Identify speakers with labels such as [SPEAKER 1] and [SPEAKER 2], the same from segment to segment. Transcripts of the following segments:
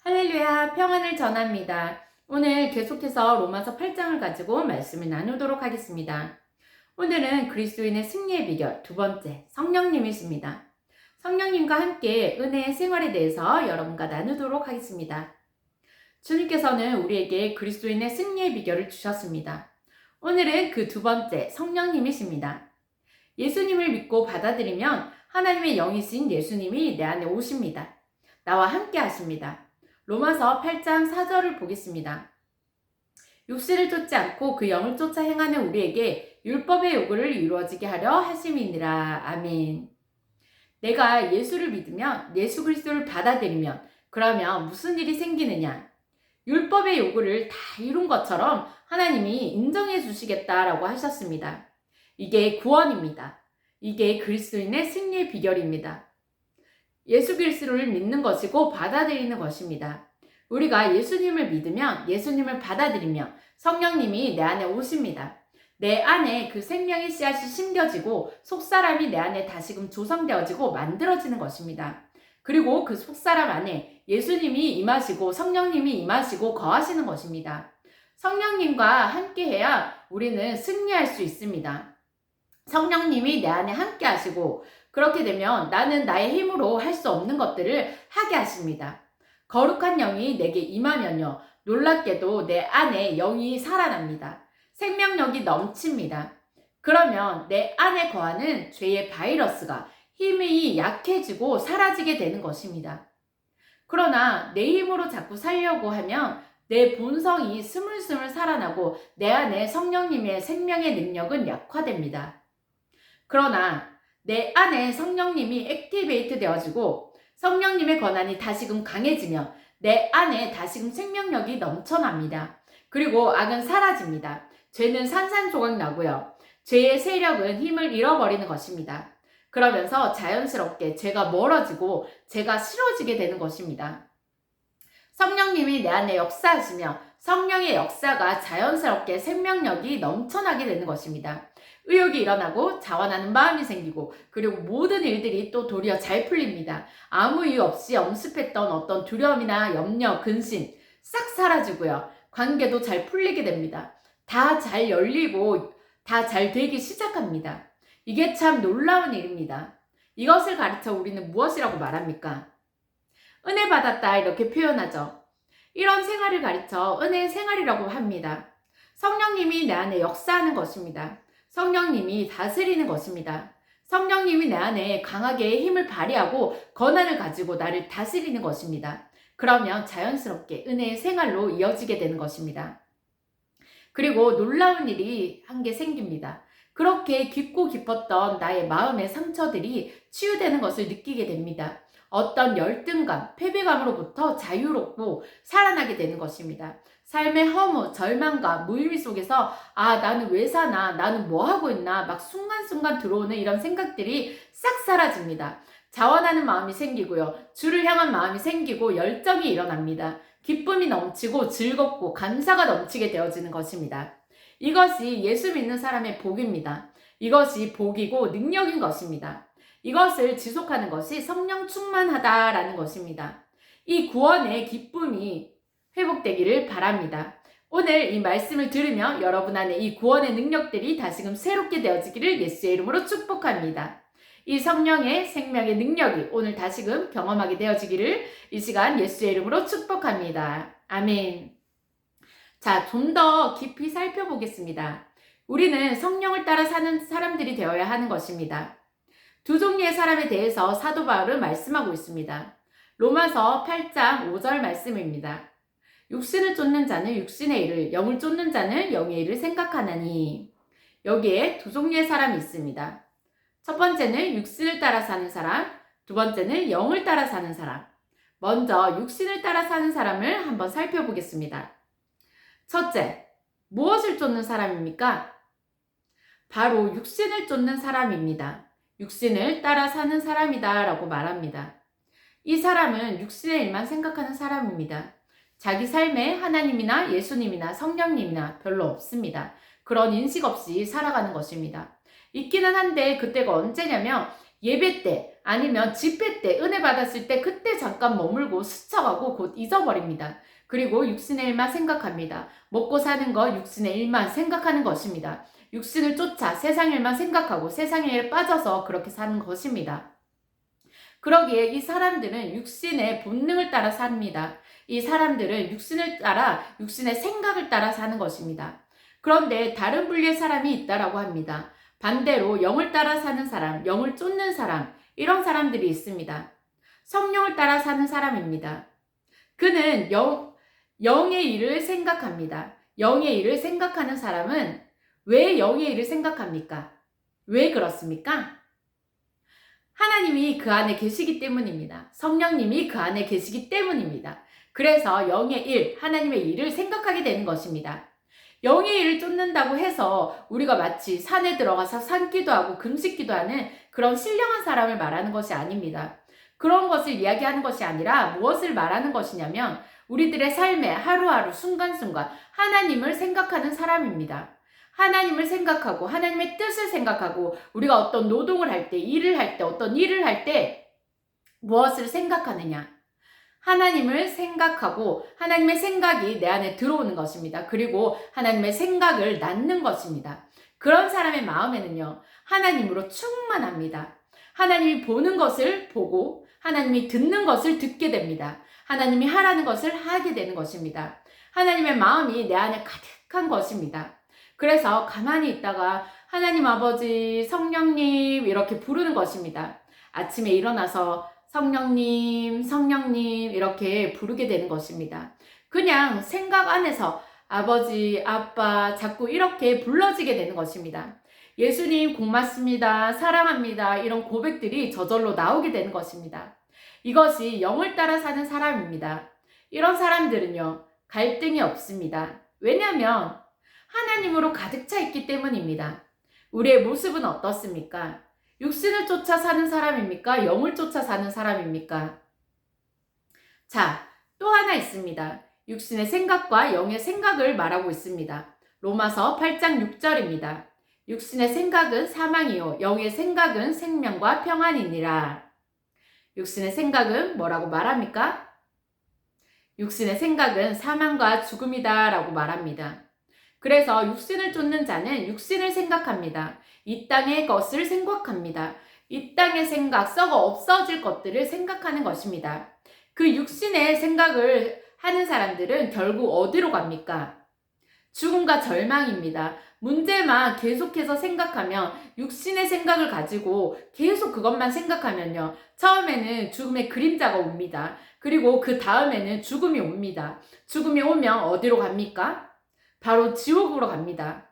[SPEAKER 1] 할렐루야, 평안을 전합니다. 오늘 계속해서 로마서 8장을 가지고 말씀을 나누도록 하겠습니다. 오늘은 그리스도인의 승리의 비결 두 번째, 성령님이십니다. 성령님과 함께 은혜의 생활에 대해서 여러분과 나누도록 하겠습니다. 주님께서는 우리에게 그리스도인의 승리의 비결을 주셨습니다. 오늘은 그 두 번째, 성령님이십니다. 예수님을 믿고 받아들이면 하나님의 영이신 예수님이 내 안에 오십니다. 나와 함께 하십니다. 로마서 8장 4절을 보겠습니다. 육신을 쫓지 않고 그 영을 쫓아 행하는 우리에게 율법의 요구를 이루어지게 하려 하심이니라. 아멘. 내가 예수를 믿으면, 예수 그리스도를 받아들이면 그러면 무슨 일이 생기느냐? 율법의 요구를 다 이룬 것처럼 하나님이 인정해 주시겠다라고 하셨습니다. 이게 구원입니다. 이게 그리스도인의 승리의 비결입니다. 예수 그리스도를 믿는 것이고 받아들이는 것입니다. 우리가 예수님을 믿으면, 예수님을 받아들이면 성령님이 내 안에 오십니다. 내 안에 그 생명의 씨앗이 심겨지고 속사람이 내 안에 다시금 조성되어지고 만들어지는 것입니다. 그리고 그 속사람 안에 예수님이 임하시고 성령님이 임하시고 거하시는 것입니다. 성령님과 함께해야 우리는 승리할 수 있습니다. 성령님이 내 안에 함께 하시고 그렇게 되면 나는 나의 힘으로 할 수 없는 것들을 하게 하십니다. 거룩한 영이 내게 임하면요, 놀랍게도 내 안에 영이 살아납니다. 생명력이 넘칩니다. 그러면 내 안에 거하는 죄의 바이러스가 힘이 약해지고 사라지게 되는 것입니다. 그러나 내 힘으로 자꾸 살려고 하면 내 본성이 스물스물 살아나고 내 안에 성령님의 생명의 능력은 약화됩니다. 그러나 내 안에 성령님이 액티베이트 되어지고 성령님의 권한이 다시금 강해지면 내 안에 다시금 생명력이 넘쳐납니다. 그리고 악은 사라집니다. 죄는 산산조각 나고요. 죄의 세력은 힘을 잃어버리는 것입니다. 그러면서 자연스럽게 죄가 멀어지고 죄가 싫어지게 되는 것입니다. 성령님이 내 안에 역사하시며 성령의 역사가 자연스럽게 생명력이 넘쳐나게 되는 것입니다. 의욕이 일어나고 자원하는 마음이 생기고 그리고 모든 일들이 또 도리어 잘 풀립니다. 아무 이유 없이 엄습했던 어떤 두려움이나 염려, 근심 싹 사라지고요. 관계도 잘 풀리게 됩니다. 다 잘 열리고 다 잘 되기 시작합니다. 이게 참 놀라운 일입니다. 이것을 가르쳐 우리는 무엇이라고 말합니까? 은혜 받았다 이렇게 표현하죠. 이런 생활을 가르쳐 은혜의 생활이라고 합니다. 성령님이 내 안에 역사하는 것입니다. 성령님이 다스리는 것입니다. 성령님이 내 안에 강하게 힘을 발휘하고 권한을 가지고 나를 다스리는 것입니다. 그러면 자연스럽게 은혜의 생활로 이어지게 되는 것입니다. 그리고 놀라운 일이 한 게 생깁니다. 그렇게 깊고 깊었던 나의 마음의 상처들이 치유되는 것을 느끼게 됩니다. 어떤 열등감, 패배감으로부터 자유롭고 살아나게 되는 것입니다. 삶의 허무, 절망과 무의미 속에서 나는 왜 사나, 나는 뭐 하고 있나 막 순간순간 들어오는 이런 생각들이 싹 사라집니다. 자원하는 마음이 생기고요. 주를 향한 마음이 생기고 열정이 일어납니다. 기쁨이 넘치고 즐겁고 감사가 넘치게 되어지는 것입니다. 이것이 예수 믿는 사람의 복입니다. 이것이 복이고 능력인 것입니다. 이것을 지속하는 것이 성령 충만하다라는 것입니다. 이 구원의 기쁨이 회복되기를 바랍니다. 오늘 이 말씀을 들으며 여러분 안에 이 구원의 능력들이 다시금 새롭게 되어지기를 예수의 이름으로 축복합니다. 이 성령의 생명의 능력이 오늘 다시금 경험하게 되어지기를 이 시간 예수의 이름으로 축복합니다. 아멘. 자, 좀 더 깊이 살펴보겠습니다. 우리는 성령을 따라 사는 사람들이 되어야 하는 것입니다. 두 종류의 사람에 대해서 사도 바울은 말씀하고 있습니다. 로마서 8장 5절 말씀입니다. 육신을 쫓는 자는 육신의 일을, 영을 쫓는 자는 영의 일을 생각하나니. 여기에 두 종류의 사람이 있습니다. 첫 번째는 육신을 따라 사는 사람, 두 번째는 영을 따라 사는 사람. 먼저 육신을 따라 사는 사람을 한번 살펴보겠습니다. 첫째, 무엇을 쫓는 사람입니까? 바로 육신을 쫓는 사람입니다. 육신을 따라 사는 사람이다 라고 말합니다. 이 사람은 육신의 일만 생각하는 사람입니다. 자기 삶에 하나님이나 예수님이나 성령님이나 별로 없습니다. 그런 인식 없이 살아가는 것입니다. 있기는 한데 그때가 언제냐면 예배 때 아니면 집회 때 은혜 받았을 때 그때 잠깐 머물고 스쳐가고 곧 잊어버립니다. 그리고 육신의 일만 생각합니다. 먹고 사는 것 육신의 일만 생각하는 것입니다. 육신을 쫓아 세상 일만 생각하고 세상의 일에 빠져서 그렇게 사는 것입니다. 그러기에 이 사람들은 육신의 본능을 따라 삽니다. 이 사람들은 육신을 따라 육신의 생각을 따라 사는 것입니다. 그런데 다른 분류의 사람이 있다라고 합니다. 반대로 영을 따라 사는 사람, 영을 쫓는 사람, 이런 사람들이 있습니다. 성령을 따라 사는 사람입니다. 그는 영의 일을 생각합니다. 영의 일을 생각하는 사람은 왜 영의 일을 생각합니까? 왜 그렇습니까? 하나님이 그 안에 계시기 때문입니다. 성령님이 그 안에 계시기 때문입니다. 그래서 영의 일, 하나님의 일을 생각하게 되는 것입니다. 영의 일을 쫓는다고 해서 우리가 마치 산에 들어가서 산기도 하고 금식기도 하는 그런 신령한 사람을 말하는 것이 아닙니다. 그런 것을 이야기하는 것이 아니라 무엇을 말하는 것이냐면 우리들의 삶의 하루하루 순간순간 하나님을 생각하는 사람입니다. 하나님을 생각하고 하나님의 뜻을 생각하고 우리가 어떤 노동을 할 때, 일을 할 때, 어떤 일을 할 때 무엇을 생각하느냐? 하나님을 생각하고 하나님의 생각이 내 안에 들어오는 것입니다. 그리고 하나님의 생각을 낳는 것입니다. 그런 사람의 마음에는요, 하나님으로 충만합니다. 하나님이 보는 것을 보고 하나님이 듣는 것을 듣게 됩니다. 하나님이 하라는 것을 하게 되는 것입니다. 하나님의 마음이 내 안에 가득한 것입니다. 그래서 가만히 있다가 하나님 아버지, 성령님 이렇게 부르는 것입니다. 아침에 일어나서 성령님, 성령님 이렇게 부르게 되는 것입니다. 그냥 생각 안에서 아버지, 아빠 자꾸 이렇게 불러지게 되는 것입니다. 예수님 고맙습니다, 사랑합니다 이런 고백들이 저절로 나오게 되는 것입니다. 이것이 영을 따라 사는 사람입니다. 이런 사람들은요, 갈등이 없습니다. 왜냐하면 하나님으로 가득 차 있기 때문입니다. 우리의 모습은 어떻습니까? 육신을 쫓아 사는 사람입니까? 영을 쫓아 사는 사람입니까? 자, 또 하나 있습니다. 육신의 생각과 영의 생각을 말하고 있습니다. 로마서 8장 6절입니다. 육신의 생각은 사망이요 영의 생각은 생명과 평안이니라. 육신의 생각은 뭐라고 말합니까? 육신의 생각은 사망과 죽음이다 라고 말합니다. 그래서 육신을 쫓는 자는 육신을 생각합니다. 이 땅의 것을 생각합니다. 이 땅의 생각, 썩어 없어질 것들을 생각하는 것입니다. 그 육신의 생각을 하는 사람들은 결국 어디로 갑니까? 죽음과 절망입니다. 문제만 계속해서 생각하면 육신의 생각을 가지고 계속 그것만 생각하면요. 처음에는 죽음의 그림자가 옵니다. 그리고 그 다음에는 죽음이 옵니다. 죽음이 오면 어디로 갑니까? 바로 지옥으로 갑니다.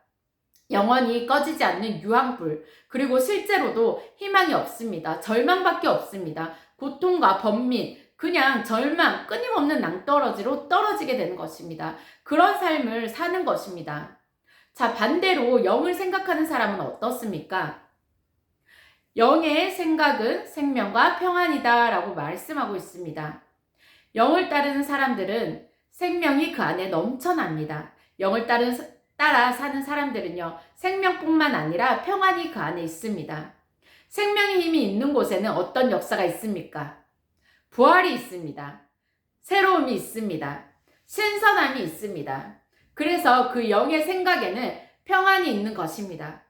[SPEAKER 1] 영원히 꺼지지 않는 유황불, 그리고 실제로도 희망이 없습니다. 절망밖에 없습니다. 고통과 번민, 그냥 절망, 끊임없는 낭떠러지로 떨어지게 되는 것입니다. 그런 삶을 사는 것입니다. 자, 반대로 영을 생각하는 사람은 어떻습니까? 영의 생각은 생명과 평안이다 라고 말씀하고 있습니다. 영을 따르는 사람들은 생명이 그 안에 넘쳐납니다. 영을 따라 사는 사람들은요, 생명뿐만 아니라 평안이 그 안에 있습니다. 생명의 힘이 있는 곳에는 어떤 역사가 있습니까? 부활이 있습니다. 새로움이 있습니다. 신선함이 있습니다. 그래서 그 영의 생각에는 평안이 있는 것입니다.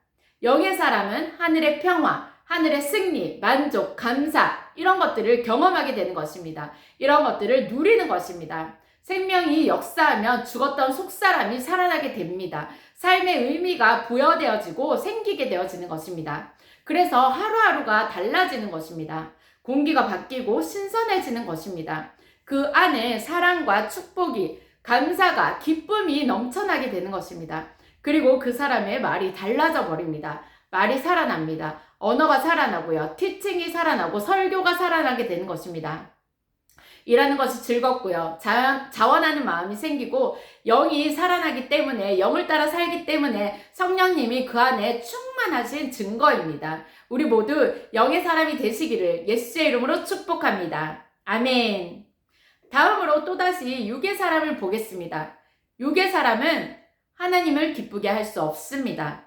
[SPEAKER 1] 영의 사람은 하늘의 평화, 하늘의 승리, 만족, 감사 이런 것들을 경험하게 되는 것입니다. 이런 것들을 누리는 것입니다. 생명이 역사하면 죽었던 속사람이 살아나게 됩니다. 삶의 의미가 부여되어지고 생기게 되어지는 것입니다. 그래서 하루하루가 달라지는 것입니다. 공기가 바뀌고 신선해지는 것입니다. 그 안에 사랑과 축복이, 감사가, 기쁨이 넘쳐나게 되는 것입니다. 그리고 그 사람의 말이 달라져 버립니다. 말이 살아납니다. 언어가 살아나고요. 티칭이 살아나고 설교가 살아나게 되는 것입니다. 일하는 것이 즐겁고요. 자원하는 마음이 생기고 영이 살아나기 때문에, 영을 따라 살기 때문에 성령님이 그 안에 충만하신 증거입니다. 우리 모두 영의 사람이 되시기를 예수의 이름으로 축복합니다. 아멘. 다음으로 또다시 육의 사람을 보겠습니다. 육의 사람은 하나님을 기쁘게 할 수 없습니다.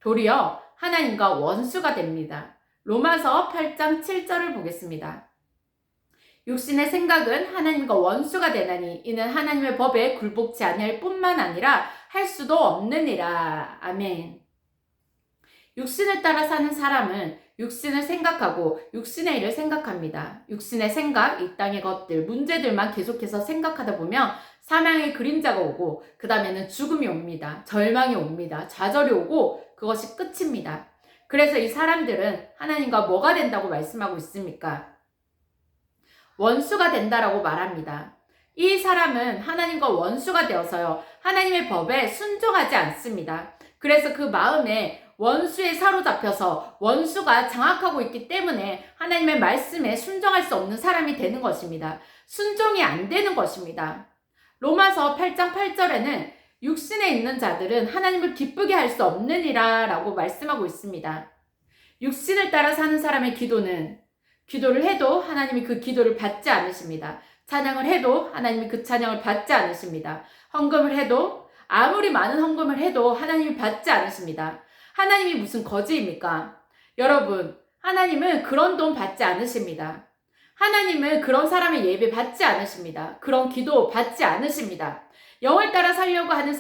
[SPEAKER 1] 도리어 하나님과 원수가 됩니다. 로마서 8장 7절을 보겠습니다. 육신의 생각은 하나님과 원수가 되나니 이는 하나님의 법에 굴복치 아니할 뿐만 아니라 할 수도 없느니라. 아멘. 육신을 따라 사는 사람은 육신을 생각하고 육신의 일을 생각합니다. 육신의 생각, 이 땅의 것들, 문제들만 계속해서 생각하다 보면 사망의 그림자가 오고 그 다음에는 죽음이 옵니다. 절망이 옵니다. 좌절이 오고 그것이 끝입니다. 그래서 이 사람들은 하나님과 뭐가 된다고 말씀하고 있습니까? 원수가 된다라고 말합니다. 이 사람은 하나님과 원수가 되어서요. 하나님의 법에 순종하지 않습니다. 그래서 그 마음에 원수에 사로잡혀서 원수가 장악하고 있기 때문에 하나님의 말씀에 순종할 수 없는 사람이 되는 것입니다. 순종이 안 되는 것입니다. 로마서 8장 8절에는 육신에 있는 자들은 하나님을 기쁘게 할 수 없느니라 라고 말씀하고 있습니다. 육신을 따라 사는 사람의 기도를 해도 하나님이 그 기도를 받지 않으십니다. 찬양을 해도 하나님이 그 찬양을 받지 않으십니다. 헌금을 해도 아무리 많은 헌금을 해도 하나님이 받지 않으십니다. 하나님이 무슨 거지입니까? 여러분, 하나님은 그런 돈 받지 않으십니다. 하나님은 그런 사람의 예배 받지 않으십니다. 그런 기도 받지 않으십니다. 영을 따라 살려고 하는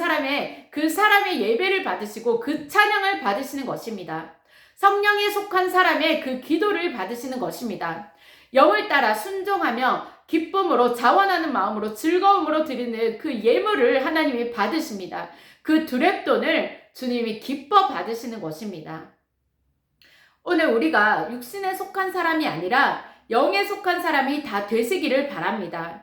[SPEAKER 1] 그 사람의 예배를 받으시고 그 찬양을 받으시는 것입니다. 성령에 속한 사람의 그 기도를 받으시는 것입니다. 영을 따라 순종하며 기쁨으로 자원하는 마음으로 즐거움으로 드리는 그 예물을 하나님이 받으십니다. 그 두렙돈을 주님이 기뻐 받으시는 것입니다. 오늘 우리가 육신에 속한 사람이 아니라 영에 속한 사람이 다 되시기를 바랍니다.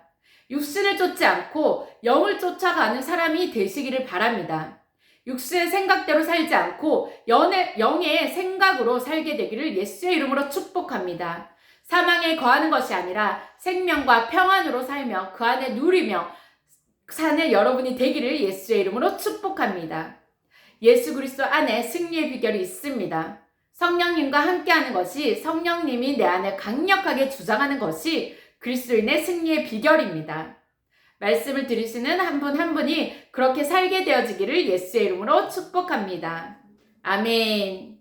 [SPEAKER 1] 육신을 쫓지 않고 영을 쫓아가는 사람이 되시기를 바랍니다. 육신의 생각대로 살지 않고 영의 생각으로 살게 되기를 예수의 이름으로 축복합니다. 사망에 거하는 것이 아니라 생명과 평안으로 살며 그 안에 누리며 사는 여러분이 되기를 예수의 이름으로 축복합니다. 예수 그리스도 안에 승리의 비결이 있습니다. 성령님과 함께하는 것이, 성령님이 내 안에 강력하게 주장하는 것이 그리스도인의 승리의 비결입니다. 말씀을 들으시는 한 분 한 분이 그렇게 살게 되어지기를 예수의 이름으로 축복합니다. 아멘.